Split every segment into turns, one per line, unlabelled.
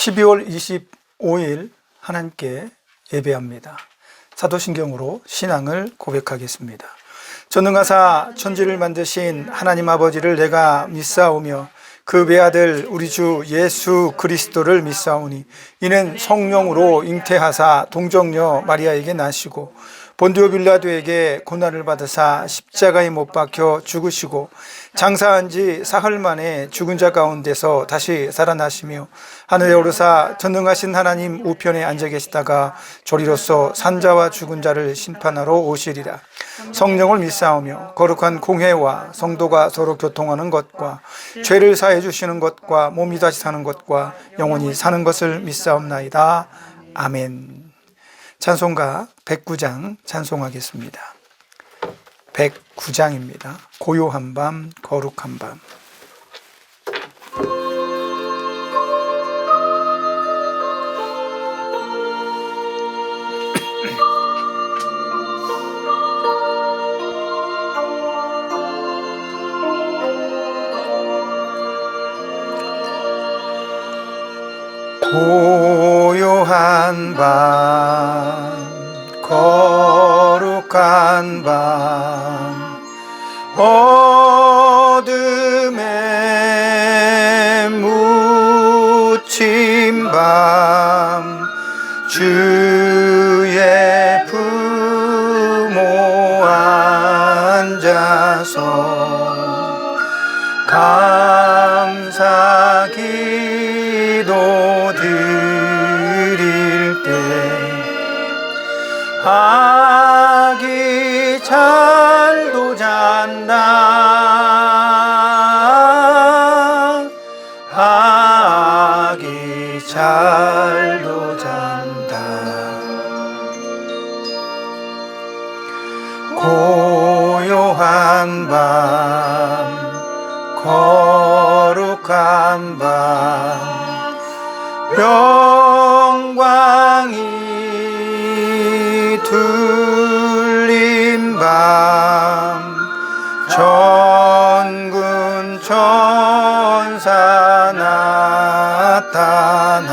12월 25일 하나님께 예배합니다. 사도신경으로 신앙을 고백하겠습니다. 전능하사 천지를 만드신 하나님 아버지를 내가 믿사오며 그 외아들 우리 주 예수 그리스도를 믿사오니 이는 성령으로 잉태하사 동정녀 마리아에게 나시고 본디오 빌라도에게 고난을 받으사 십자가에 못 박혀 죽으시고 장사한 지 사흘 만에 죽은 자 가운데서 다시 살아나시며 하늘에 오르사 전능하신 하나님 우편에 앉아 계시다가 조리로서 산자와 죽은 자를 심판하러 오시리라. 성령을 믿사오며 거룩한 공회와 성도가 서로 교통하는 것과 죄를 사해 주시는 것과 몸이 다시 사는 것과 영원히 사는 것을 믿사옵나이다. 아멘. 찬송가 109장 찬송하겠습니다. 109장입니다. 고요한 밤, 거룩한 밤. 고요한 밤, 거룩한 밤, 어둠에 묻힌 밤, 주의 부모 앉아서 감사 기도 드릴 때 아기 잘도 잔다. 아기 잘도 잔다. 고요한 밤, 거룩한 밤, 영광이 둘린 밤, 천군 천사 나타나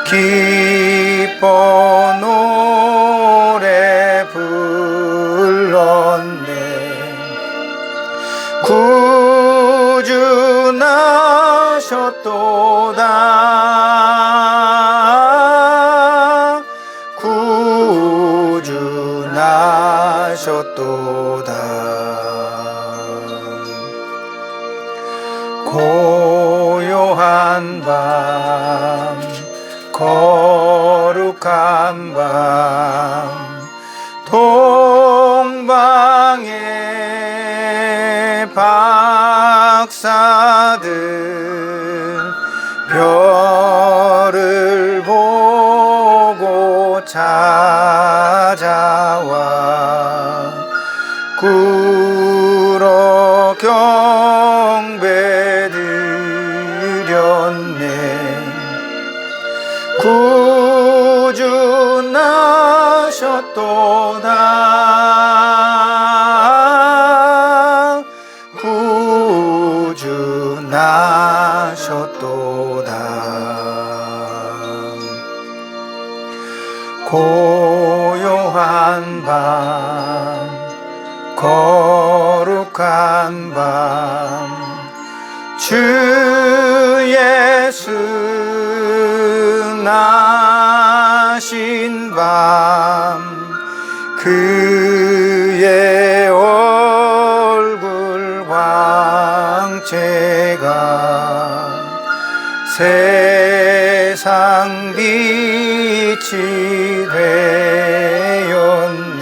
기뻐 노래 불렀네. 구주 나셨도다. 구주 나셨도다. 고요한 밤, 거룩한 밤, 동방의 박사들 별을 보고 찾아와 꿇어 경배 드렸네. 구주 나셨도다. 구주 나셨도다. 고요한 밤, 거룩한 밤, 주 예수 나신 밤, 그의 얼굴 광채가 세상 빛이 되었네.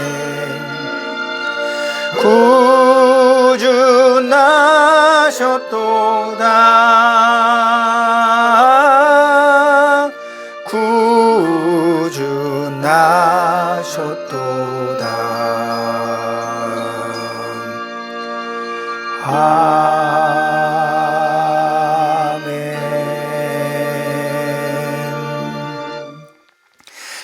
구주 나셨도다. 구주 나셨도다. 아멘.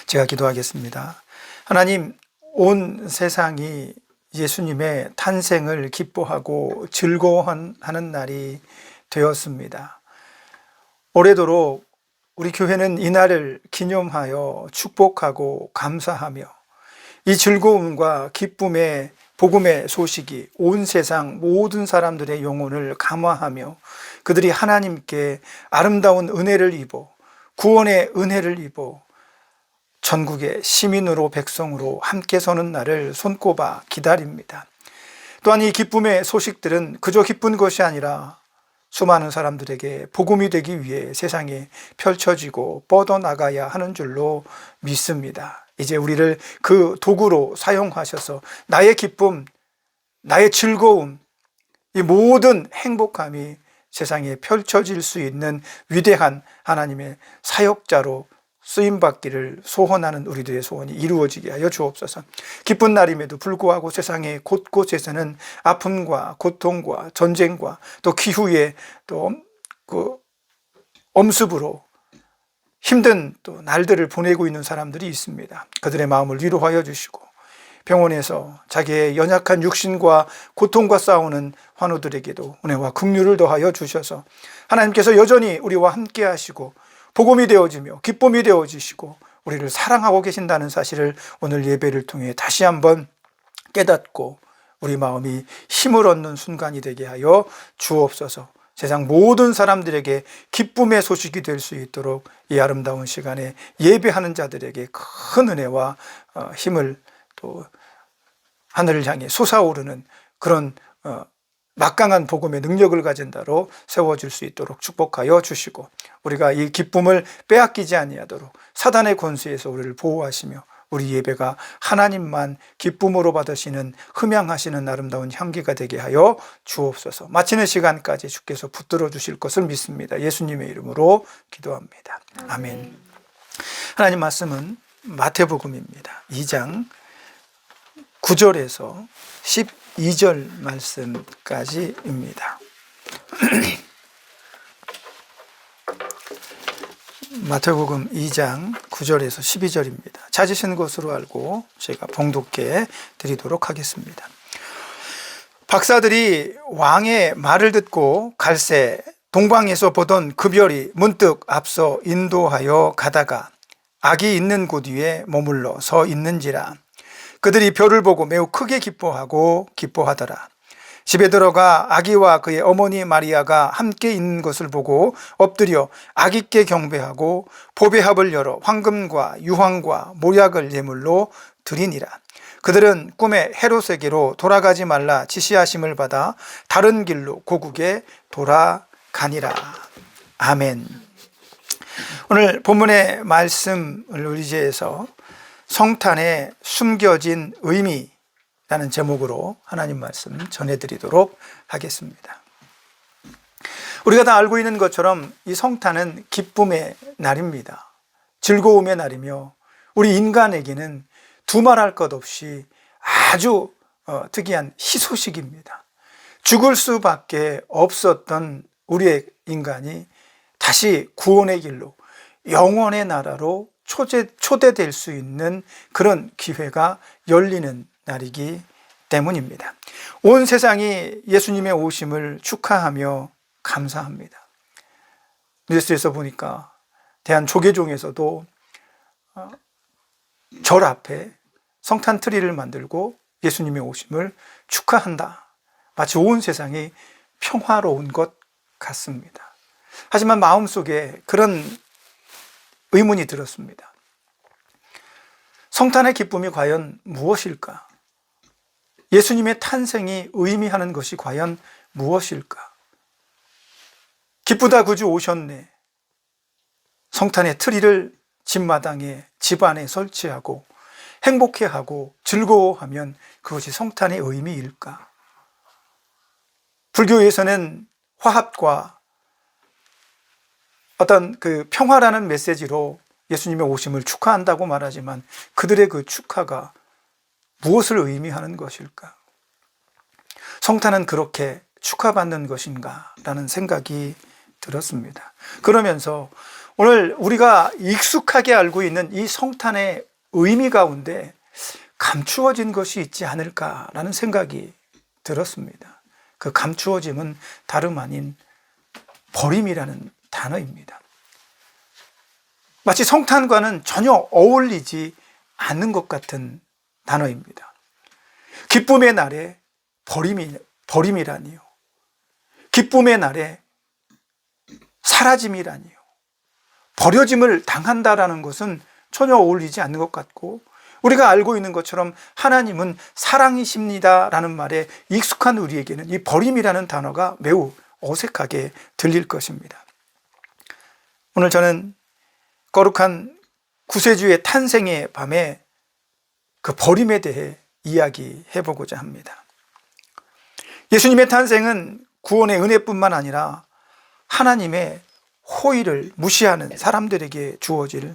제가 기도하겠습니다. 하나님, 온 세상이 예수님의 탄생을 기뻐하고 즐거워하는 날이 되었습니다. 올해도록 우리 교회는 이날을 기념하여 축복하고 감사하며 이 즐거움과 기쁨의 복음의 소식이 온 세상 모든 사람들의 영혼을 감화하며 그들이 하나님께 아름다운 은혜를 입어 구원의 은혜를 입어 전국의 시민으로 백성으로 함께 서는 날을 손꼽아 기다립니다. 또한 이 기쁨의 소식들은 그저 기쁜 것이 아니라 수많은 사람들에게 복음이 되기 위해 세상에 펼쳐지고 뻗어나가야 하는 줄로 믿습니다. 이제 우리를 그 도구로 사용하셔서 나의 기쁨, 나의 즐거움, 이 모든 행복함이 세상에 펼쳐질 수 있는 위대한 하나님의 사역자로 쓰임받기를 소원하는 우리들의 소원이 이루어지게 하여 주옵소서. 기쁜 날임에도 불구하고 세상의 곳곳에서는 아픔과 고통과 전쟁과 또 기후의 또 그 엄습으로 힘든 또 날들을 보내고 있는 사람들이 있습니다. 그들의 마음을 위로하여 주시고 병원에서 자기의 연약한 육신과 고통과 싸우는 환우들에게도 은혜와 긍휼을 더하여 주셔서 하나님께서 여전히 우리와 함께 하시고 복음이 되어지며 기쁨이 되어지시고 우리를 사랑하고 계신다는 사실을 오늘 예배를 통해 다시 한번 깨닫고 우리 마음이 힘을 얻는 순간이 되게 하여 주옵소서. 세상 모든 사람들에게 기쁨의 소식이 될 수 있도록 이 아름다운 시간에 예배하는 자들에게 큰 은혜와 힘을 또 하늘을 향해 솟아오르는 그런 막강한 복음의 능력을 가진 자로 세워질 수 있도록 축복하여 주시고 우리가 이 기쁨을 빼앗기지 아니하도록 사단의 권세에서 우리를 보호하시며 우리 예배가 하나님만 기쁨으로 받으시는 흠양하시는 아름다운 향기가 되게 하여 주옵소서. 마치는 시간까지 주께서 붙들어 주실 것을 믿습니다. 예수님의 이름으로 기도합니다. 아멘. 하나님 말씀은 마태복음입니다. 2장 9절에서 12절 말씀까지입니다. 마태복음 2장 9절에서 12절입니다. 찾으신 것으로 알고 제가 봉독해 드리도록 하겠습니다. 박사들이 왕의 말을 듣고 갈새 동방에서 보던 그 별이 문득 앞서 인도하여 가다가 악이 있는 곳 위에 머물러 서 있는지라. 그들이 별을 보고 매우 크게 기뻐하더라. 집에 들어가 아기와 그의 어머니 마리아가 함께 있는 것을 보고 엎드려 아기께 경배하고 보배합을 열어 황금과 유황과 모약을 예물로 드리니라. 그들은 꿈에 헤롯에게로 돌아가지 말라 지시하심을 받아 다른 길로 고국에 돌아가니라. 아멘. 오늘 본문의 말씀을 의지해서 성탄의 숨겨진 의미라는 제목으로 하나님 말씀 전해드리도록 하겠습니다. 우리가 다 알고 있는 것처럼 이 성탄은 기쁨의 날입니다. 즐거움의 날이며 우리 인간에게는 두말할 것 없이 아주 특이한 희소식입니다. 죽을 수밖에 없었던 우리의 인간이 다시 구원의 길로 영원의 나라로 초대될 수 있는 그런 기회가 열리는 날이기 때문입니다. 온 세상이 예수님의 오심을 축하하며 감사합니다. 뉴스에서 보니까 대한조계종에서도 절 앞에 성탄 트리를 만들고 예수님의 오심을 축하한다. 마치 온 세상이 평화로운 것 같습니다. 하지만 마음속에 그런 의문이 들었습니다. 성탄의 기쁨이 과연 무엇일까? 예수님의 탄생이 의미하는 것이 과연 무엇일까? 기쁘다 구주 오셨네. 성탄의 트리를 집마당에 집안에 설치하고 행복해하고 즐거워하면 그것이 성탄의 의미일까? 불교에서는 화합과 어떤 그 평화라는 메시지로 예수님의 오심을 축하한다고 말하지만 그들의 그 축하가 무엇을 의미하는 것일까? 성탄은 그렇게 축하받는 것인가? 라는 생각이 들었습니다. 그러면서 오늘 우리가 익숙하게 알고 있는 이 성탄의 의미 가운데 감추어진 것이 있지 않을까라는 생각이 들었습니다. 그 감추어짐은 다름 아닌 버림이라는 단어입니다. 마치 성탄과는 전혀 어울리지 않는 것 같은 단어입니다. 기쁨의 날에 버림이라니요. 기쁨의 날에 사라짐이라니요. 버려짐을 당한다라는 것은 전혀 어울리지 않는 것 같고, 우리가 알고 있는 것처럼 하나님은 사랑이십니다라는 말에 익숙한 우리에게는 이 버림이라는 단어가 매우 어색하게 들릴 것입니다. 오늘 저는 거룩한 구세주의 탄생의 밤에 그 버림에 대해 이야기해 보고자 합니다. 예수님의 탄생은 구원의 은혜뿐만 아니라 하나님의 호의를 무시하는 사람들에게 주어질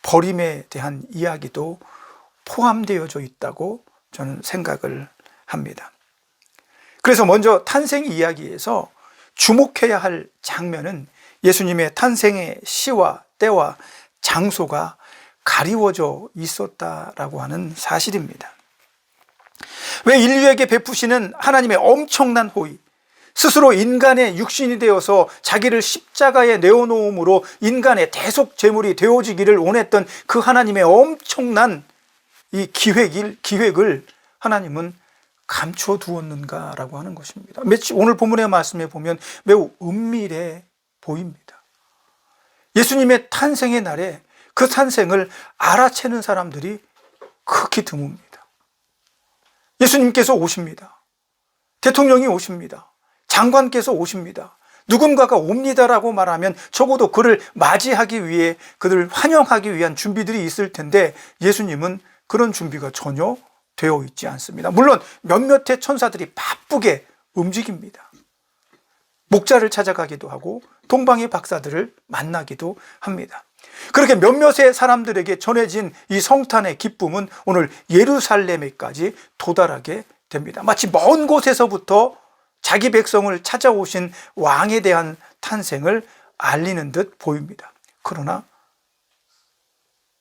버림에 대한 이야기도 포함되어져 있다고 저는 생각을 합니다. 그래서 먼저 탄생 이야기에서 주목해야 할 장면은 예수님의 탄생의 시와 때와 장소가 가리워져 있었다라고 하는 사실입니다. 왜 인류에게 베푸시는 하나님의 엄청난 호의, 스스로 인간의 육신이 되어서 자기를 십자가에 내어놓음으로 인간의 대속 제물이 되어지기를 원했던 그 하나님의 엄청난 이 기획을 하나님은 감춰 두었는가라고 하는 것입니다. 오늘 본문의 말씀에 보면 매우 은밀해 보입니다. 예수님의 탄생의 날에 그 탄생을 알아채는 사람들이 극히 드뭅니다. 예수님께서 오십니다. 대통령이 오십니다. 장관께서 오십니다. 누군가가 옵니다라고 말하면 적어도 그를 맞이하기 위해, 그들을 환영하기 위한 준비들이 있을 텐데 예수님은 그런 준비가 전혀 되어 있지 않습니다. 물론 몇몇의 천사들이 바쁘게 움직입니다. 목자를 찾아가기도 하고 동방의 박사들을 만나기도 합니다. 그렇게 몇몇의 사람들에게 전해진 이 성탄의 기쁨은 오늘 예루살렘에까지 도달하게 됩니다. 마치 먼 곳에서부터 자기 백성을 찾아오신 왕에 대한 탄생을 알리는 듯 보입니다. 그러나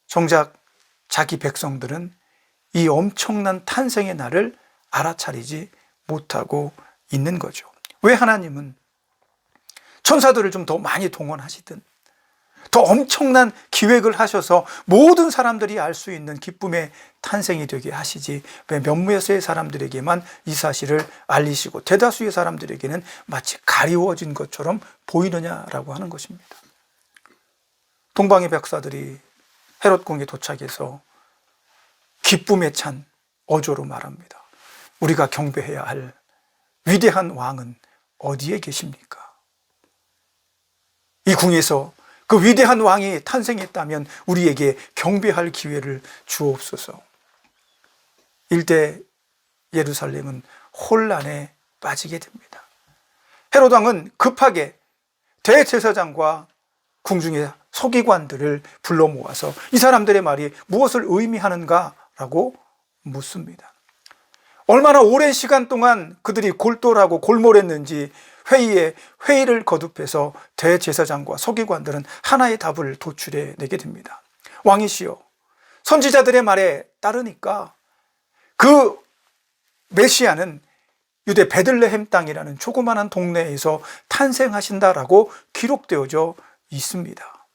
정작 자기 백성들은 이 엄청난 탄생의 날을 알아차리지 못하고 있는 거죠. 왜 하나님은 천사들을 좀 더 많이 동원하시든 더 엄청난 기획을 하셔서 모든 사람들이 알 수 있는 기쁨의 탄생이 되게 하시지, 왜 몇몇의 사람들에게만 이 사실을 알리시고 대다수의 사람들에게는 마치 가리워진 것처럼 보이느냐라고 하는 것입니다. 동방의 백사들이 헤롯 궁에 도착해서 기쁨에 찬 어조로 말합니다. 우리가 경배해야 할 위대한 왕은 어디에 계십니까? 이 궁에서 그 위대한 왕이 탄생했다면 우리에게 경배할 기회를 주옵소서. 일대 예루살렘은 혼란에 빠지게 됩니다. 헤롯 왕은 급하게 대제사장과 궁중의 서기관들을 불러 모아서 이 사람들의 말이 무엇을 의미하는가라고 묻습니다. 얼마나 오랜 시간 동안 그들이 골똘하고 골몰했는지 회의를 거듭해서 대제사장과 서기관들은 하나의 답을 도출해 내게 됩니다. 왕이시여, 선지자들의 말에 따르니까 그 메시아는 유대 베들레헴 땅이라는 조그마한 동네에서 탄생하신다라고 기록되어져 있습니다.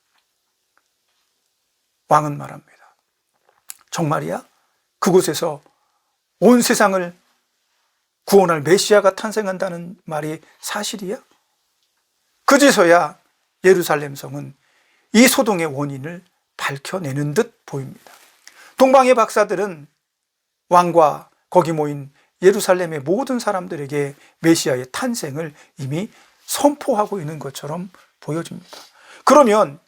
왕은 말합니다. 정말이야? 그곳에서 온 세상을 구원할 메시아가 탄생한다는 말이 사실이야? 그제서야 예루살렘 성은 이 소동의 원인을 밝혀내는 듯 보입니다. 동방의 박사들은 왕과 거기 모인 예루살렘의 모든 사람들에게 메시아의 탄생을 이미 선포하고 있는 것처럼 보여집니다. 그러면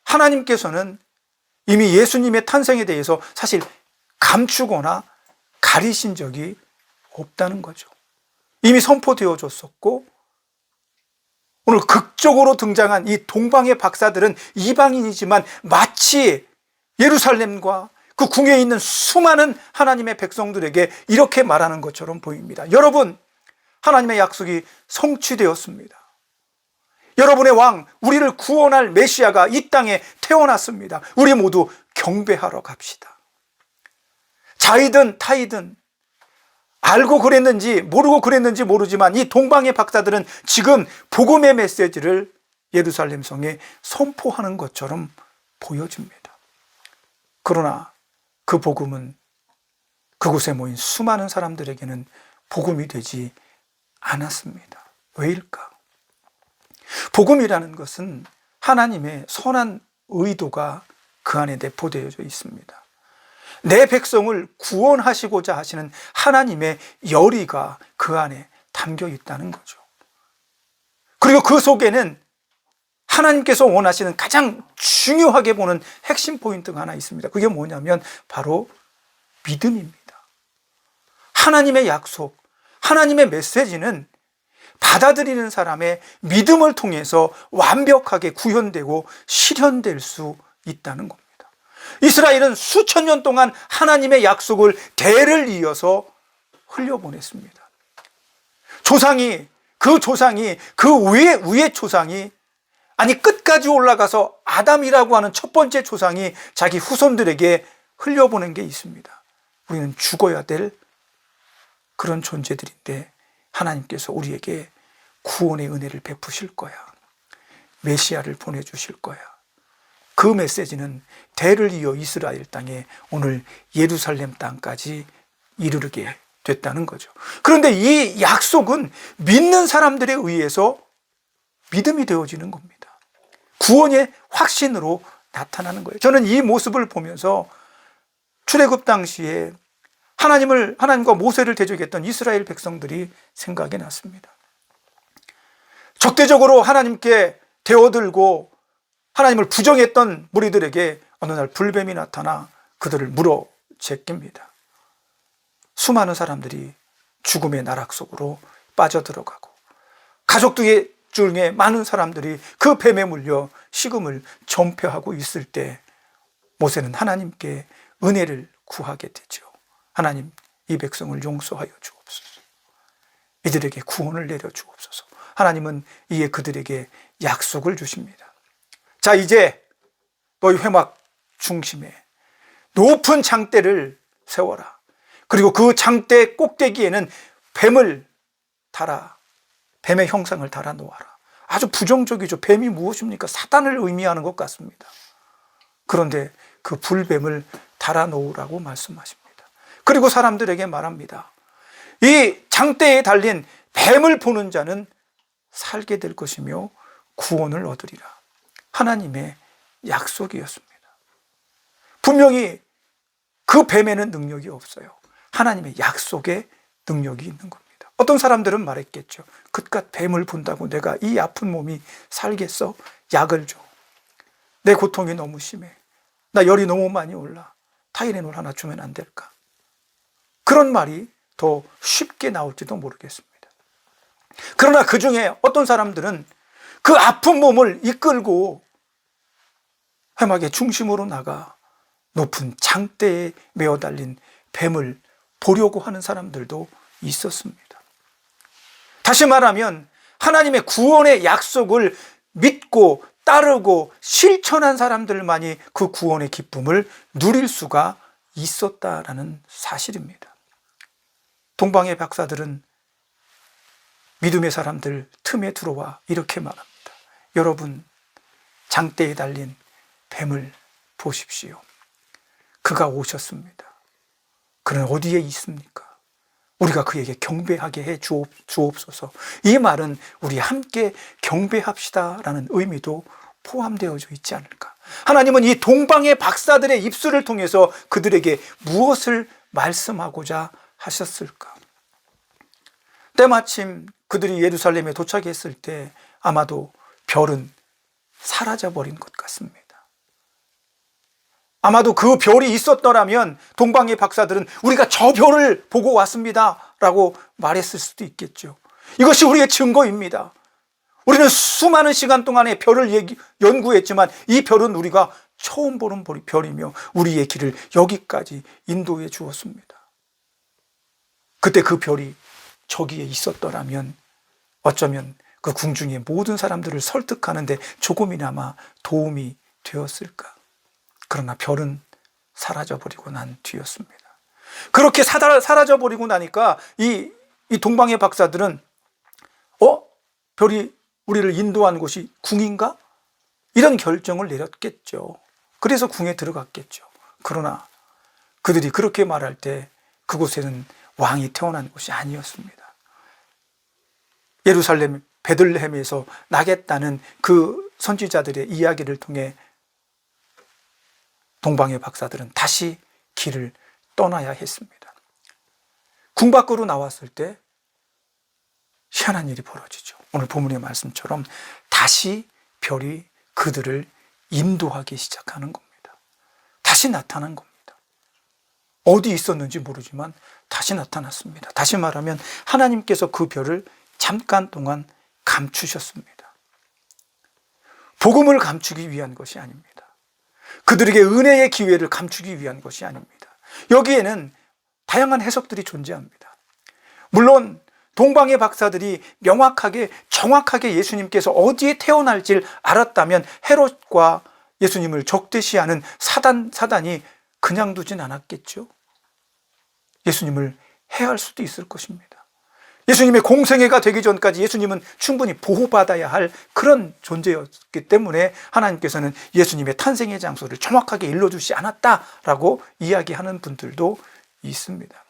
하나님께서는 이미 예수님의 탄생에 대해서 사실 감추거나 가리신 적이 없다는 거죠. 이미 선포되어졌었고, 오늘 극적으로 등장한 이 동방의 박사들은 이방인이지만 마치 예루살렘과 그 궁에 있는 수많은 하나님의 백성들에게 이렇게 말하는 것처럼 보입니다. 여러분, 하나님의 약속이 성취되었습니다. 여러분의 왕, 우리를 구원할 메시아가 이 땅에 태어났습니다. 우리 모두 경배하러 갑시다. 자이든 타이든 알고 그랬는지 모르고 그랬는지 모르지만 이 동방의 박사들은 지금 복음의 메시지를 예루살렘 성에 선포하는 것처럼 보여줍니다. 그러나 그 복음은 그곳에 모인 수많은 사람들에게는 복음이 되지 않았습니다. 왜일까? 복음이라는 것은 하나님의 선한 의도가 그 안에 내포되어져 있습니다. 내 백성을 구원하시고자 하시는 하나님의 열의가 그 안에 담겨 있다는 거죠. 그리고 그 속에는 하나님께서 원하시는 가장 중요하게 보는 핵심 포인트가 하나 있습니다. 그게 뭐냐면 바로 믿음입니다. 하나님의 약속, 하나님의 메시지는 받아들이는 사람의 믿음을 통해서 완벽하게 구현되고 실현될 수 있다는 겁니다. 이스라엘은 수천 년 동안 하나님의 약속을 대를 이어서 흘려보냈습니다. 그 조상이 그 위의 조상이, 아니 끝까지 올라가서 아담이라고 하는 첫 번째 조상이 자기 후손들에게 흘려보낸 게 있습니다. 우리는 죽어야 될 그런 존재들인데 하나님께서 우리에게 구원의 은혜를 베푸실 거야. 메시아를 보내주실 거야. 그 메시지는 대를 이어 이스라엘 땅에 오늘 예루살렘 땅까지 이르게 됐다는 거죠. 그런데 이 약속은 믿는 사람들에 의해서 믿음이 되어지는 겁니다. 구원의 확신으로 나타나는 거예요. 저는 이 모습을 보면서 출애굽 당시에 하나님과 모세를 대적했던 이스라엘 백성들이 생각이 났습니다. 적대적으로 하나님께 대어들고 하나님을 부정했던 무리들에게 어느 날 불뱀이 나타나 그들을 물어 제낍니다. 수많은 사람들이 죽음의 나락 속으로 빠져들어가고 가족들 중에 많은 사람들이 그 뱀에 물려 식음을 전폐하고 있을 때 모세는 하나님께 은혜를 구하게 되죠. 하나님, 이 백성을 용서하여 주옵소서. 이들에게 구원을 내려 주옵소서. 하나님은 이에 그들에게 약속을 주십니다. 자, 이제 너희 회막 중심에 높은 장대를 세워라. 그리고 그 장대 꼭대기에는 뱀을 달아, 뱀의 형상을 달아 놓아라. 아주 부정적이죠. 뱀이 무엇입니까? 사단을 의미하는 것 같습니다. 그런데 그 불뱀을 달아 놓으라고 말씀하십니다. 그리고 사람들에게 말합니다. 이 장대에 달린 뱀을 보는 자는 살게 될 것이며 구원을 얻으리라. 하나님의 약속이었습니다. 분명히 그 뱀에는 능력이 없어요. 하나님의 약속에 능력이 있는 겁니다. 어떤 사람들은 말했겠죠. 그깟 뱀을 본다고 내가 이 아픈 몸이 살겠어? 약을 줘. 내 고통이 너무 심해. 나 열이 너무 많이 올라. 타이레놀 하나 주면 안 될까? 그런 말이 더 쉽게 나올지도 모르겠습니다. 그러나 그 중에 어떤 사람들은 그 아픈 몸을 이끌고 회막의 중심으로 나가 높은 장대에 메어 달린 뱀을 보려고 하는 사람들도 있었습니다. 다시 말하면 하나님의 구원의 약속을 믿고 따르고 실천한 사람들만이 그 구원의 기쁨을 누릴 수가 있었다라는 사실입니다. 동방의 박사들은 믿음의 사람들 틈에 들어와 이렇게 말합니다. 여러분, 장대에 달린 뱀을 보십시오. 그가 오셨습니다. 그는 어디에 있습니까? 우리가 그에게 경배하게 해 주옵소서. 이 말은 우리 함께 경배합시다라는 의미도 포함되어져 있지 않을까? 하나님은 이 동방의 박사들의 입술을 통해서 그들에게 무엇을 말씀하고자 하셨을까? 때마침 그들이 예루살렘에 도착했을 때 아마도 별은 사라져버린 것 같습니다. 아마도 그 별이 있었더라면 동방의 박사들은 우리가 저 별을 보고 왔습니다 라고 말했을 수도 있겠죠. 이것이 우리의 증거입니다. 우리는 수많은 시간 동안에 별을 연구했지만 이 별은 우리가 처음 보는 별이며 우리의 길을 여기까지 인도해 주었습니다. 그때 그 별이 저기에 있었더라면 어쩌면 그 궁중의 모든 사람들을 설득하는데 조금이나마 도움이 되었을까? 그러나 별은 사라져버리고 난 뒤였습니다. 그렇게 사라져버리고 나니까 이 동방의 박사들은 별이 우리를 인도한 곳이 궁인가? 이런 결정을 내렸겠죠. 그래서 궁에 들어갔겠죠. 그러나 그들이 그렇게 말할 때 그곳에는 왕이 태어난 곳이 아니었습니다. 예루살렘 베들레헴에서 나겠다는 그 선지자들의 이야기를 통해 동방의 박사들은 다시 길을 떠나야 했습니다. 궁 밖으로 나왔을 때 희한한 일이 벌어지죠. 오늘 본문의 말씀처럼 다시 별이 그들을 인도하기 시작하는 겁니다. 다시 나타난 겁니다. 어디 있었는지 모르지만 다시 나타났습니다. 다시 말하면 하나님께서 그 별을 잠깐 동안 감추셨습니다. 복음을 감추기 위한 것이 아닙니다. 그들에게 은혜의 기회를 감추기 위한 것이 아닙니다. 여기에는 다양한 해석들이 존재합니다. 물론 동방의 박사들이 명확하게 정확하게 예수님께서 어디에 태어날지를 알았다면 헤롯과 예수님을 적대시하는 사단이 그냥 두진 않았겠죠. 예수님을 해할 수도 있을 것입니다. 예수님의 공생애가 되기 전까지 예수님은 충분히 보호받아야 할 그런 존재였기 때문에 하나님께서는 예수님의 탄생의 장소를 정확하게 일러주지 않았다라고 이야기하는 분들도 있습니다.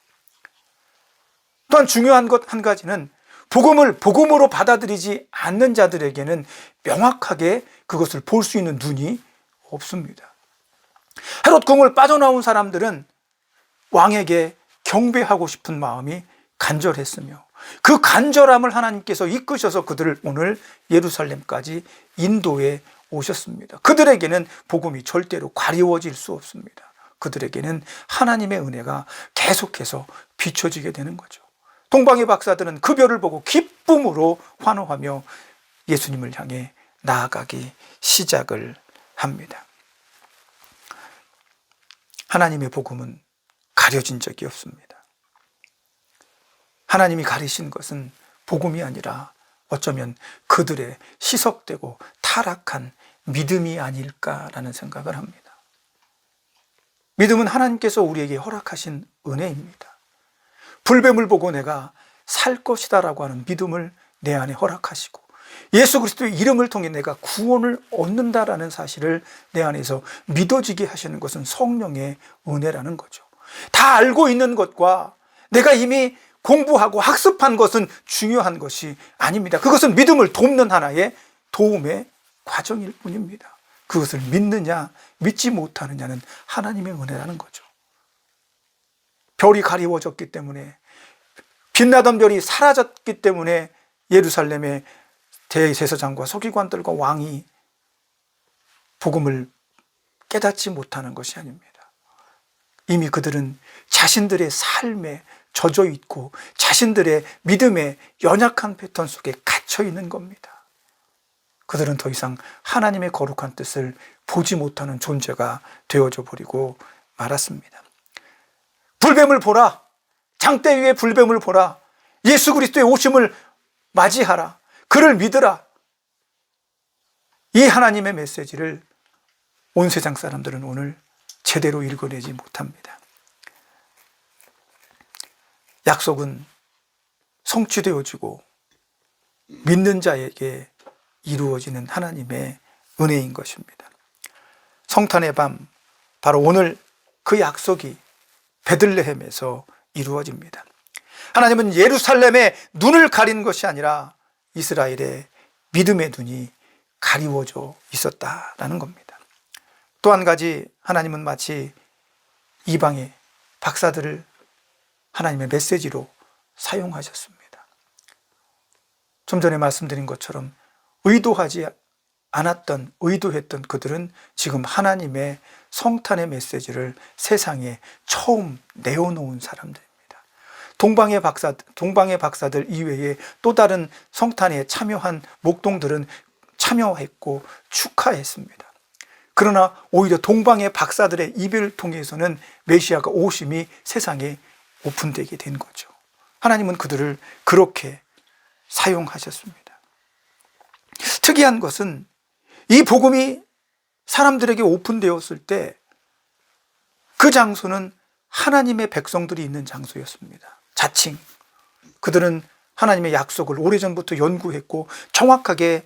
또한 중요한 것 한 가지는 복음을 복음으로 받아들이지 않는 자들에게는 명확하게 그것을 볼 수 있는 눈이 없습니다. 헤롯 궁을 빠져나온 사람들은 왕에게 경배하고 싶은 마음이 간절했으며 그 간절함을 하나님께서 이끄셔서 그들을 오늘 예루살렘까지 인도해 오셨습니다. 그들에게는 복음이 절대로 가리워질 수 없습니다. 그들에게는 하나님의 은혜가 계속해서 비춰지게 되는 거죠. 동방의 박사들은 그 별을 보고 기쁨으로 환호하며 예수님을 향해 나아가기 시작을 합니다. 하나님의 복음은 가려진 적이 없습니다. 하나님이 가리신 것은 복음이 아니라 어쩌면 그들의 희석되고 타락한 믿음이 아닐까라는 생각을 합니다. 믿음은 하나님께서 우리에게 허락하신 은혜입니다. 불뱀을 보고 내가 살 것이다라고 하는 믿음을 내 안에 허락하시고 예수 그리스도의 이름을 통해 내가 구원을 얻는다라는 사실을 내 안에서 믿어지게 하시는 것은 성령의 은혜라는 거죠. 다 알고 있는 것과 내가 이미 공부하고 학습한 것은 중요한 것이 아닙니다. 그것은 믿음을 돕는 하나의 도움의 과정일 뿐입니다. 그것을 믿느냐 믿지 못하느냐는 하나님의 은혜라는 거죠. 별이 가리워졌기 때문에, 빛나던 별이 사라졌기 때문에 예루살렘의 대제사장과 서기관들과 왕이 복음을 깨닫지 못하는 것이 아닙니다. 이미 그들은 자신들의 삶에 젖어 있고 자신들의 믿음의 연약한 패턴 속에 갇혀 있는 겁니다. 그들은 더 이상 하나님의 거룩한 뜻을 보지 못하는 존재가 되어져 버리고 말았습니다. 불뱀을 보라. 장대 위에 불뱀을 보라. 예수 그리스도의 오심을 맞이하라. 그를 믿으라. 이 하나님의 메시지를 온 세상 사람들은 오늘 제대로 읽어내지 못합니다. 약속은 성취되어지고 믿는 자에게 이루어지는 하나님의 은혜인 것입니다. 성탄의 밤, 바로 오늘 그 약속이 베들레헴에서 이루어집니다. 하나님은 예루살렘의 눈을 가린 것이 아니라 이스라엘의 믿음의 눈이 가리워져 있었다라는 겁니다. 또 한 가지, 하나님은 마치 이방의 박사들을 하나님의 메시지로 사용하셨습니다. 좀 전에 말씀드린 것처럼 의도했던 그들은 지금 하나님의 성탄의 메시지를 세상에 처음 내어놓은 사람들입니다. 동방의 박사들 이외에 또 다른 성탄에 참여한 목동들은 참여했고 축하했습니다. 그러나 오히려 동방의 박사들의 입을 통해서는 메시아가 오심이 세상에 오픈되게 된 거죠. 하나님은 그들을 그렇게 사용하셨습니다. 특이한 것은 이 복음이 사람들에게 오픈되었을 때 그 장소는 하나님의 백성들이 있는 장소였습니다. 자칭 그들은 하나님의 약속을 오래전부터 연구했고 정확하게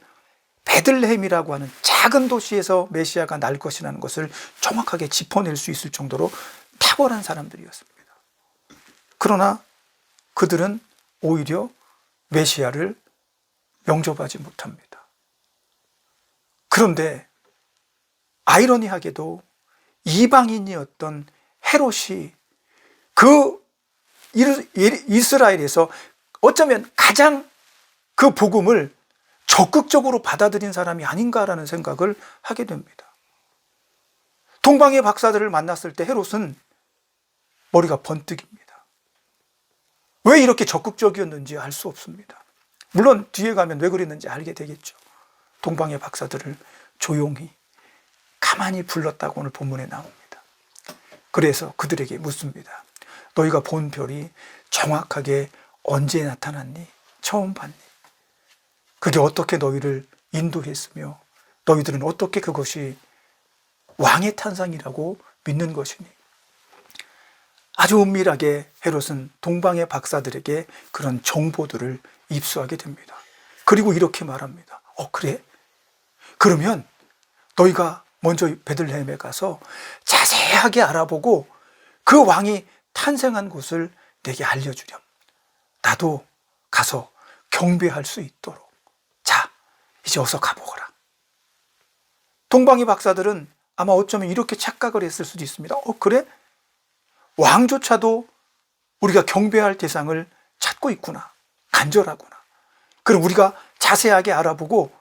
베들레헴이라고 하는 작은 도시에서 메시아가 날 것이라는 것을 정확하게 짚어낼 수 있을 정도로 탁월한 사람들이었습니다. 그러나 그들은 오히려 메시아를 영접하지 못합니다. 그런데 아이러니하게도 이방인이었던 헤롯이 그 이스라엘에서 어쩌면 가장 그 복음을 적극적으로 받아들인 사람이 아닌가라는 생각을 하게 됩니다. 동방의 박사들을 만났을 때 헤롯은 머리가 번뜩입니다. 왜 이렇게 적극적이었는지 알 수 없습니다. 물론 뒤에 가면 왜 그랬는지 알게 되겠죠. 동방의 박사들을 조용히 가만히 불렀다고 오늘 본문에 나옵니다. 그래서 그들에게 묻습니다. 너희가 본 별이 정확하게 언제 나타났니? 처음 봤니? 그게 어떻게 너희를 인도했으며 너희들은 어떻게 그것이 왕의 탄생이라고 믿는 것이니? 아주 은밀하게 헤롯은 동방의 박사들에게 그런 정보들을 입수하게 됩니다. 그리고 이렇게 말합니다. 그래? 그러면 너희가 먼저 베들레헴에 가서 자세하게 알아보고 그 왕이 탄생한 곳을 내게 알려주렴. 나도 가서 경배할 수 있도록. 자, 이제 어서 가보거라. 동방의 박사들은 아마 어쩌면 이렇게 착각을 했을 수도 있습니다. 그래? 왕조차도 우리가 경배할 대상을 찾고 있구나. 간절하구나. 그럼 우리가 자세하게 알아보고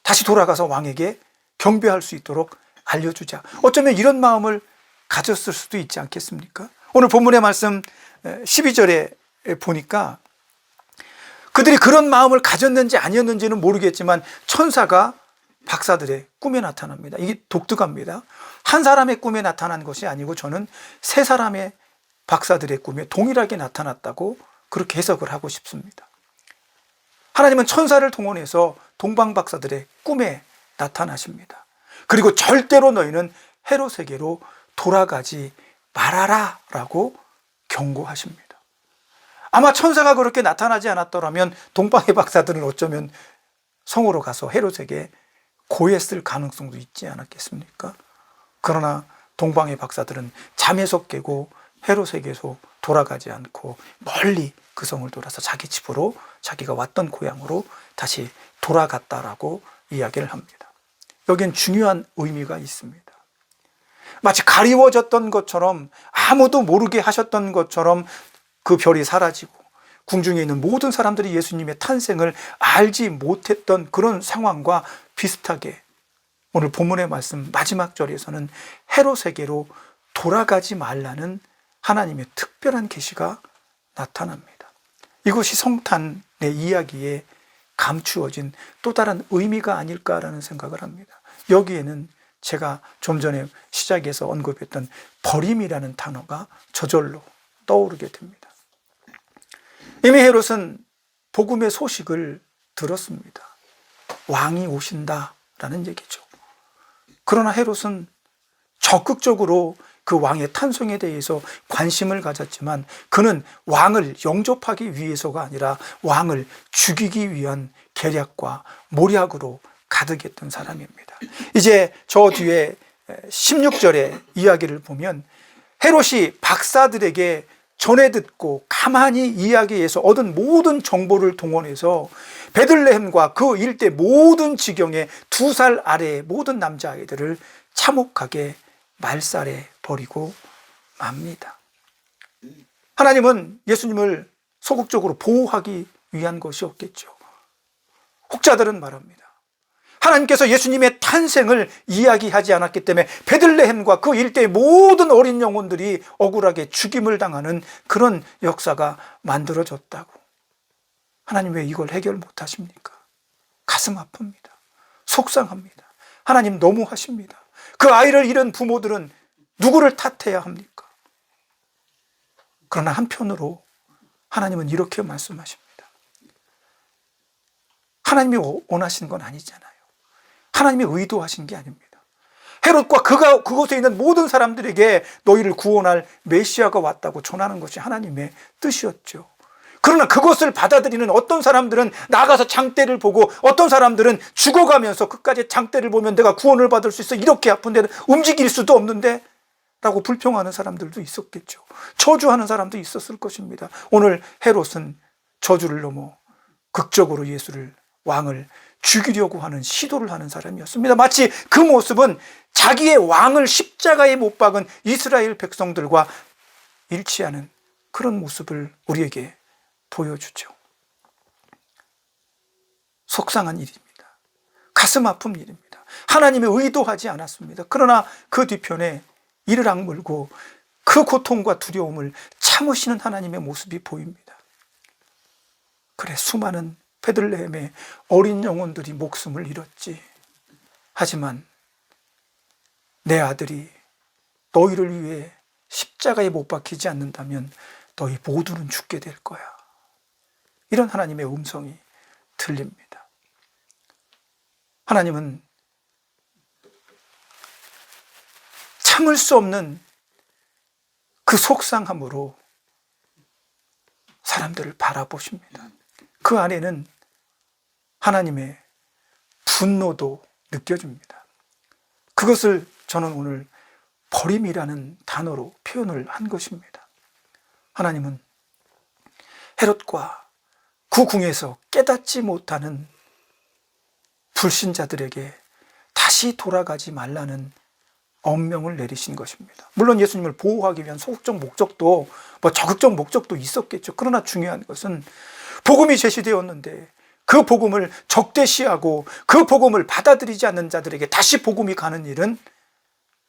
다시 돌아가서 왕에게 경배할 수 있도록 알려주자. 어쩌면 이런 마음을 가졌을 수도 있지 않겠습니까? 오늘 본문의 말씀 12절에 보니까 그들이 그런 마음을 가졌는지 아니었는지는 모르겠지만 천사가 박사들의 꿈에 나타납니다. 이게 독특합니다. 한 사람의 꿈에 나타난 것이 아니고 저는 세 사람의 박사들의 꿈에 동일하게 나타났다고 그렇게 해석을 하고 싶습니다. 하나님은 천사를 동원해서 동방 박사들의 꿈에 나타나십니다. 그리고 절대로 너희는 헤롯에게로 돌아가지 말아라 라고 경고하십니다. 아마 천사가 그렇게 나타나지 않았더라면 동방의 박사들은 어쩌면 성으로 가서 헤롯에게 고했을 가능성도 있지 않았겠습니까? 그러나 동방의 박사들은 잠에서 깨고 헤롯에게서 돌아가지 않고 멀리 그 성을 돌아서 자기 집으로, 자기가 왔던 고향으로 다시 돌아갔다라고 이야기를 합니다. 여기엔 중요한 의미가 있습니다. 마치 가리워졌던 것처럼, 아무도 모르게 하셨던 것처럼 그 별이 사라지고 궁중에 있는 모든 사람들이 예수님의 탄생을 알지 못했던 그런 상황과 비슷하게 오늘 본문의 말씀 마지막 절에서는 헤롯에게로 돌아가지 말라는 하나님의 특별한 계시가 나타납니다. 이것이 성탄의 이야기에 감추어진 또 다른 의미가 아닐까라는 생각을 합니다. 여기에는 제가 좀 전에 시작에서 언급했던 버림이라는 단어가 저절로 떠오르게 됩니다. 이미 헤롯은 복음의 소식을 들었습니다. 왕이 오신다라는 얘기죠. 그러나 헤롯은 적극적으로 그 왕의 탄생에 대해서 관심을 가졌지만 그는 왕을 영접하기 위해서가 아니라 왕을 죽이기 위한 계략과 모략으로 가득했던 사람입니다. 이제 저 뒤에 16절의 이야기를 보면 헤롯이 박사들에게 전해 듣고 가만히 이야기해서 얻은 모든 정보를 동원해서 베들레헴과 그 일대 모든 지경의 2살 아래의 모든 남자아이들을 참혹하게 말살해 버리고 맙니다. 하나님은 예수님을 소극적으로 보호하기 위한 것이었겠죠. 혹자들은 말합니다. 하나님께서 예수님의 탄생을 이야기하지 않았기 때문에 베들레헴과 그 일대의 모든 어린 영혼들이 억울하게 죽임을 당하는 그런 역사가 만들어졌다고. 하나님 왜 이걸 해결 못하십니까? 가슴 아픕니다. 속상합니다. 하나님 너무하십니다. 그 아이를 잃은 부모들은 누구를 탓해야 합니까? 그러나 한편으로 하나님은 이렇게 말씀하십니다. 하나님이 원하시는 건 아니잖아요. 하나님이 의도하신 게 아닙니다. 헤롯과 그곳에 있는 모든 사람들에게 너희를 구원할 메시아가 왔다고 전하는 것이 하나님의 뜻이었죠. 그러나 그것을 받아들이는 어떤 사람들은 나가서 장대를 보고, 어떤 사람들은 죽어가면서 끝까지 장대를 보면 내가 구원을 받을 수 있어, 이렇게 아픈데 움직일 수도 없는데 라고 불평하는 사람들도 있었겠죠. 저주하는 사람도 있었을 것입니다. 오늘 헤롯은 저주를 넘어 극적으로 예수를, 왕을 죽이려고 하는 시도를 하는 사람이었습니다. 마치 그 모습은 자기의 왕을 십자가에 못 박은 이스라엘 백성들과 일치하는 그런 모습을 우리에게 보여주죠. 속상한 일입니다. 가슴 아픈 일입니다. 하나님이 의도하지 않았습니다. 그러나 그 뒤편에 이를 악물고 그 고통과 두려움을 참으시는 하나님의 모습이 보입니다. 그래, 수많은 베들레헴의 어린 영혼들이 목숨을 잃었지. 하지만 내 아들이 너희를 위해 십자가에 못 박히지 않는다면 너희 모두는 죽게 될 거야. 이런 하나님의 음성이 들립니다. 하나님은 참을 수 없는 그 속상함으로 사람들을 바라보십니다. 그 안에는 하나님의 분노도 느껴집니다. 그것을 저는 오늘 버림이라는 단어로 표현을 한 것입니다. 하나님은 헤롯과 그 궁에서 깨닫지 못하는 불신자들에게 다시 돌아가지 말라는 엄명을 내리신 것입니다. 물론 예수님을 보호하기 위한 소극적 목적도, 적극적 목적도 있었겠죠. 그러나 중요한 것은 복음이 제시되었는데 그 복음을 적대시하고 그 복음을 받아들이지 않는 자들에게 다시 복음이 가는 일은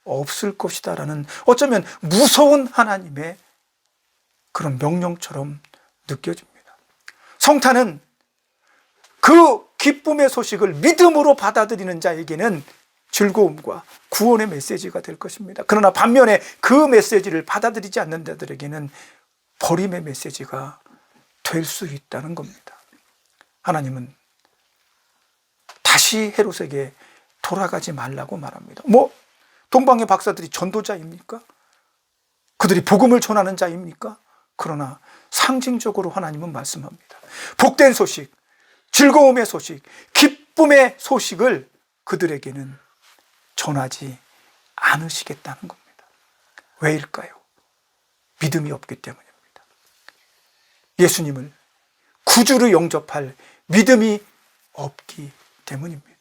없을 것이다라는, 어쩌면 무서운 하나님의 그런 명령처럼 느껴집니다. 성탄은 그 기쁨의 소식을 믿음으로 받아들이는 자에게는 즐거움과 구원의 메시지가 될 것입니다. 그러나 반면에 그 메시지를 받아들이지 않는 자들에게는 버림의 메시지가 될 수 있다는 겁니다. 하나님은 다시 헤롯에게 돌아가지 말라고 말합니다. 동방의 박사들이 전도자입니까? 그들이 복음을 전하는 자입니까? 그러나 상징적으로 하나님은 말씀합니다. 복된 소식, 즐거움의 소식, 기쁨의 소식을 그들에게는 전하지 않으시겠다는 겁니다. 왜일까요? 믿음이 없기 때문입니다. 예수님을 구주로 영접할 믿음이 없기 때문입니다.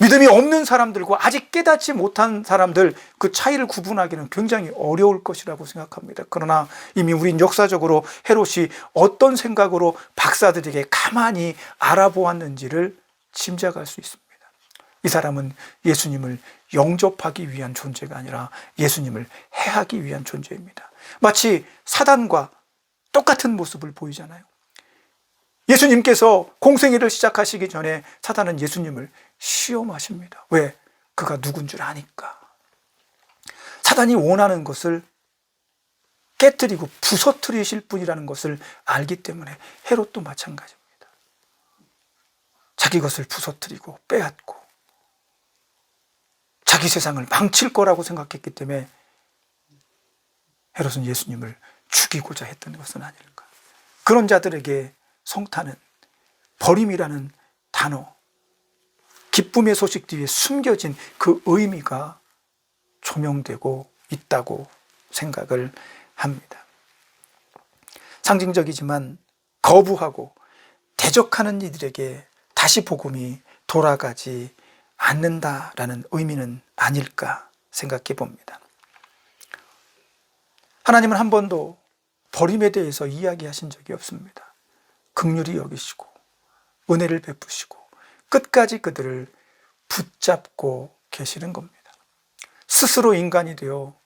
믿음이 없는 사람들과 아직 깨닫지 못한 사람들, 그 차이를 구분하기는 굉장히 어려울 것이라고 생각합니다. 그러나 이미 우린 역사적으로 헤롯이 어떤 생각으로 박사들에게 가만히 알아보았는지를 짐작할 수 있습니다. 이 사람은 예수님을 영접하기 위한 존재가 아니라 예수님을 해하기 위한 존재입니다. 마치 사단과 똑같은 모습을 보이잖아요. 예수님께서 공생애를 시작하시기 전에 사단은 예수님을 시험하십니다. 왜? 그가 누군 줄 아니까. 사단이 원하는 것을 깨뜨리고 부서뜨리실 분이라는 것을 알기 때문에 헤롯도 마찬가지입니다. 자기 것을 부서뜨리고 빼앗고 자기 세상을 망칠 거라고 생각했기 때문에 헤롯은 예수님을 죽이고자 했던 것은 아닐까. 그런 자들에게 성탄은 버림이라는 단어, 기쁨의 소식 뒤에 숨겨진 그 의미가 조명되고 있다고 생각을 합니다. 상징적이지만 거부하고 대적하는 이들에게 다시 복음이 돌아가지 않는다라는 의미는 아닐까 생각해 봅니다. 하나님은 한 번도 버림에 대해서 이야기하신 적이 없습니다. 긍휼히 여기시고 은혜를 베푸시고 끝까지 그들을 붙잡고 계시는 겁니다. 스스로 인간이 되어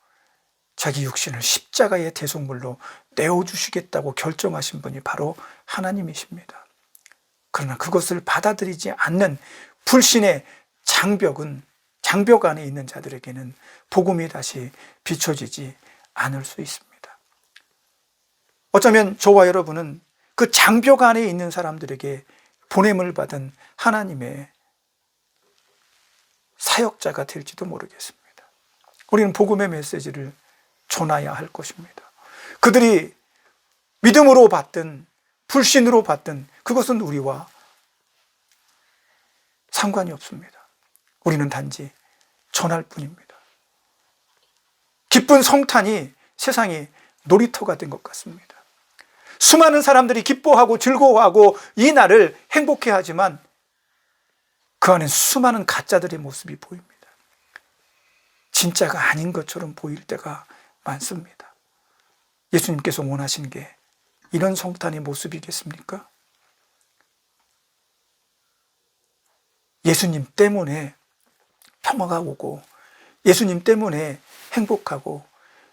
자기 육신을 십자가의 대속물로 내어주시겠다고 결정하신 분이 바로 하나님이십니다. 그러나 그것을 받아들이지 않는 불신의 장벽 안에 있는 자들에게는 복음이 다시 비춰지지 않을 수 있습니다. 어쩌면 저와 여러분은 그 장벽 안에 있는 사람들에게 보냄을 받은 하나님의 사역자가 될지도 모르겠습니다. 우리는 복음의 메시지를 전해야 할 것입니다. 그들이 믿음으로 받든 불신으로 받든 그것은 우리와 상관이 없습니다. 우리는 단지 전할 뿐입니다. 기쁜 성탄이 세상의 놀이터가 된 것 같습니다. 수많은 사람들이 기뻐하고 즐거워하고 이 날을 행복해 하지만 그 안에 수많은 가짜들의 모습이 보입니다. 진짜가 아닌 것처럼 보일 때가 많습니다. 예수님께서 원하신 게 이런 성탄의 모습이겠습니까? 예수님 때문에 평화가 오고 예수님 때문에 행복하고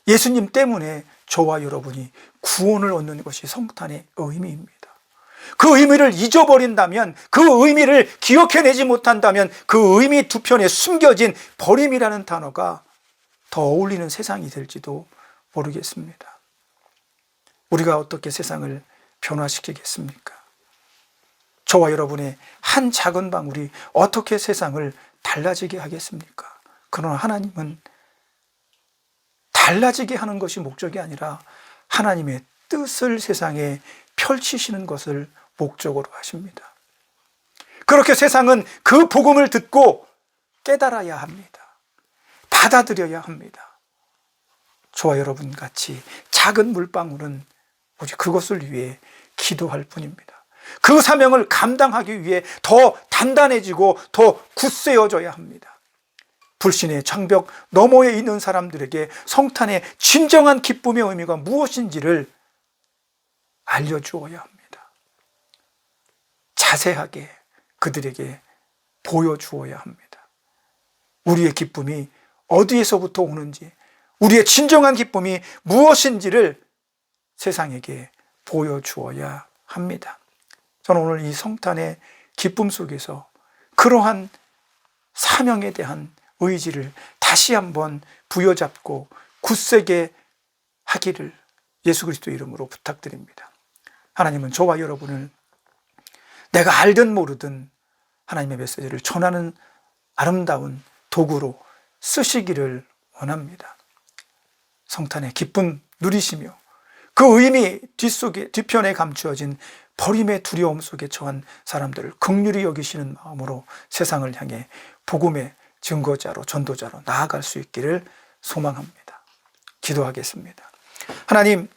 예수님 때문에 저와 여러분이 구원을 얻는 것이 성탄의 의미입니다. 그 의미를 잊어버린다면, 그 의미를 기억해내지 못한다면 그 의미 두 편에 숨겨진 버림이라는 단어가 더 어울리는 세상이 될지도 모르겠습니다. 우리가 어떻게 세상을 변화시키겠습니까? 저와 여러분의 한 작은 방울이 어떻게 세상을 달라지게 하겠습니까? 그러나 하나님은 달라지게 하는 것이 목적이 아니라 하나님의 뜻을 세상에 펼치시는 것을 목적으로 하십니다. 그렇게 세상은 그 복음을 듣고 깨달아야 합니다. 받아들여야 합니다. 저와 여러분 같이 작은 물방울은 오직 그것을 위해 기도할 뿐입니다. 그 사명을 감당하기 위해 더 단단해지고 더 굳세어져야 합니다. 불신의 장벽 너머에 있는 사람들에게 성탄의 진정한 기쁨의 의미가 무엇인지를 알려주어야 합니다. 자세하게 그들에게 보여주어야 합니다. 우리의 기쁨이 어디에서부터 오는지, 우리의 진정한 기쁨이 무엇인지를 세상에게 보여주어야 합니다. 저는 오늘 이 성탄의 기쁨 속에서 그러한 사명에 대한 의지를 다시 한번 부여잡고 굳세게 하기를 예수 그리스도 이름으로 부탁드립니다. 하나님은 저와 여러분을 내가 알든 모르든 하나님의 메시지를 전하는 아름다운 도구로 쓰시기를 원합니다. 성탄의 기쁨 누리시며 그 의미 뒤편에 감추어진 버림의 두려움 속에 처한 사람들을 긍휼히 여기시는 마음으로 세상을 향해 복음의 증거자로 전도자로 나아갈 수 있기를 소망합니다. 기도하겠습니다. 하나님,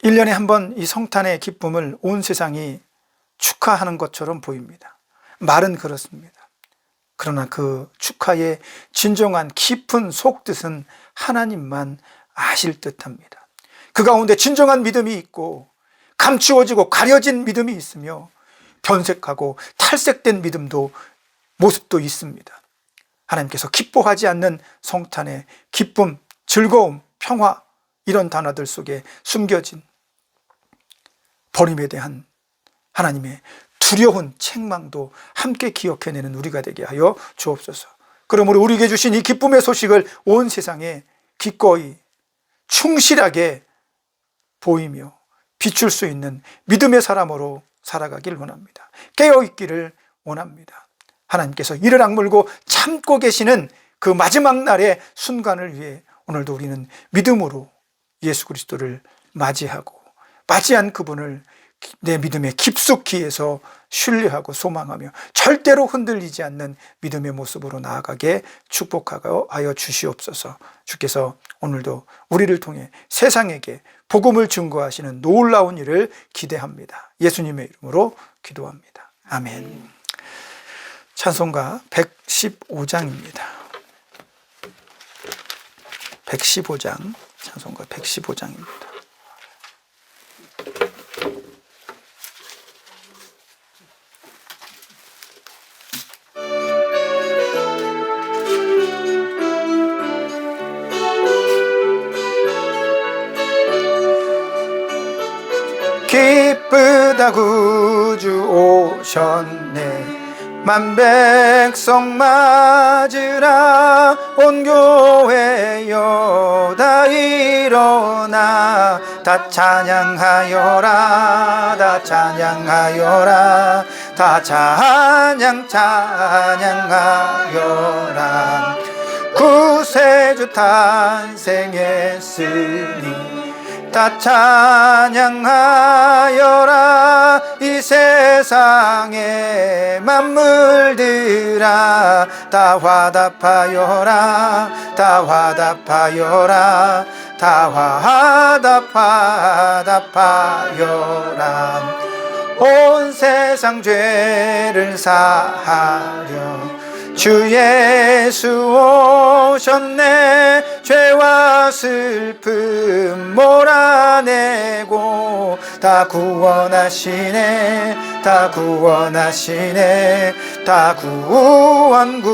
1년에 한 번 이 성탄의 기쁨을 온 세상이 축하하는 것처럼 보입니다. 말은 그렇습니다. 그러나 그 축하의 진정한 깊은 속뜻은 하나님만 아실 듯합니다. 그 가운데 진정한 믿음이 있고 감추어지고 가려진 믿음이 있으며 변색하고 탈색된 믿음도 모습도 있습니다. 하나님께서 기뻐하지 않는 성탄의 기쁨, 즐거움, 평화 이런 단어들 속에 숨겨진 버림에 대한 하나님의 두려운 책망도 함께 기억해내는 우리가 되게 하여 주옵소서. 그러므로 우리에게 주신 이 기쁨의 소식을 온 세상에 기꺼이 충실하게 보이며 비출 수 있는 믿음의 사람으로 살아가길 원합니다. 깨어있기를 원합니다. 하나님께서 이를 악물고 참고 계시는 그 마지막 날의 순간을 위해 오늘도 우리는 믿음으로 예수 그리스도를 맞이하고 맞이한 그분을 내 믿음의 깊숙이에서 신뢰하고 소망하며 절대로 흔들리지 않는 믿음의 모습으로 나아가게 축복하여 주시옵소서. 주께서 오늘도 우리를 통해 세상에게 복음을 증거하시는 놀라운 일을 기대합니다. 예수님의 이름으로 기도합니다. 아멘. 찬송가 115장입니다. 115장, 찬송가 115장입니다. 기쁘다 구주 오셨네. 만백성 맞으라. 온 교회여 다 일어나. 다 찬양하여라. 다 찬양하여라. 다 찬양하여라. 구세주 탄생했으니 다 찬양하여라. 이 세상의 만물들아 다 화답하여라. 다 화답하여라. 다 화답하여라. 온 세상 죄를 사하려 주 예수 오셨네. 죄와 슬픔 몰아내고 다 구원하시네. 다 구원하시네. 다 구원하시네.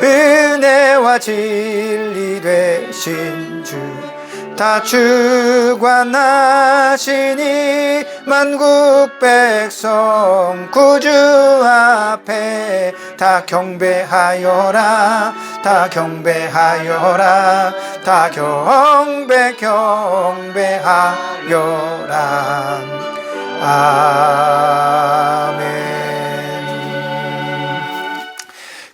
은혜와 진리 되신 주 다 주관하시니 만국 백성 구주 앞에 다 경배하여라. 다 경배하여라. 다 경배하여라. 아멘.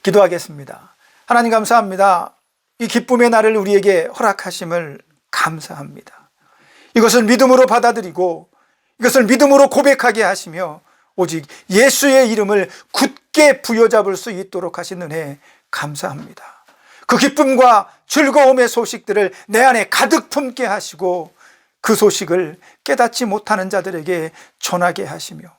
기도하겠습니다. 하나님 감사합니다. 이 기쁨의 날을 우리에게 허락하심을 감사합니다. 이것을 믿음으로 받아들이고 이것을 믿음으로 고백하게 하시며 오직 예수의 이름을 굳게 부여잡을 수 있도록 하신 은혜 감사합니다. 그 기쁨과 즐거움의 소식들을 내 안에 가득 품게 하시고 그 소식을 깨닫지 못하는 자들에게 전하게 하시며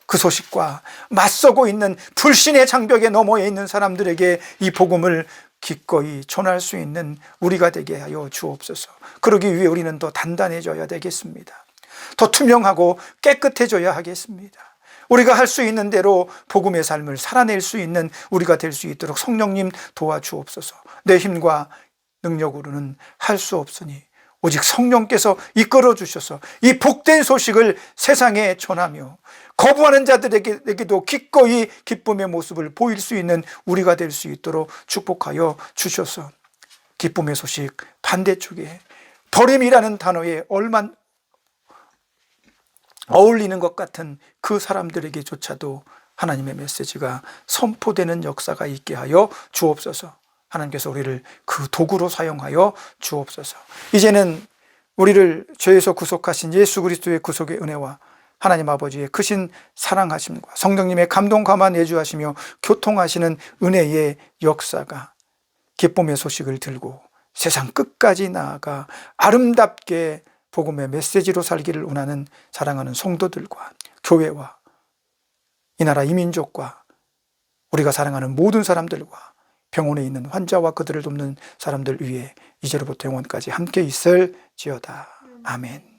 그 소식과 맞서고 있는 불신의 장벽에 너머에 있는 사람들에게 이 복음을 기꺼이 전할 수 있는 우리가 되게 하여 주옵소서. 그러기 위해 우리는 더 단단해져야 되겠습니다. 더 투명하고 깨끗해져야 하겠습니다. 우리가 할 수 있는 대로 복음의 삶을 살아낼 수 있는 우리가 될 수 있도록 성령님 도와주옵소서. 내 힘과 능력으로는 할 수 없으니 오직 성령께서 이끌어 주셔서 이 복된 소식을 세상에 전하며 거부하는 자들에게도 기꺼이 기쁨의 모습을 보일 수 있는 우리가 될 수 있도록 축복하여 주셔서 기쁨의 소식 반대쪽에 버림이라는 단어에 어울리는 것 같은 그 사람들에게조차도 하나님의 메시지가 선포되는 역사가 있게 하여 주옵소서. 하나님께서 우리를 그 도구로 사용하여 주옵소서. 이제는 우리를 죄에서 구속하신 예수 그리스도의 구속의 은혜와 하나님 아버지의 크신 사랑하심과 성령님의 감동 감화 내주하시며 교통하시는 은혜의 역사가 기쁨의 소식을 들고 세상 끝까지 나아가 아름답게 복음의 메시지로 살기를 원하는 사랑하는 성도들과 교회와 이 나라 이민족과 우리가 사랑하는 모든 사람들과 병원에 있는 환자와 그들을 돕는 사람들 위해 이제로부터 영원까지 함께 있을지어다. 아멘.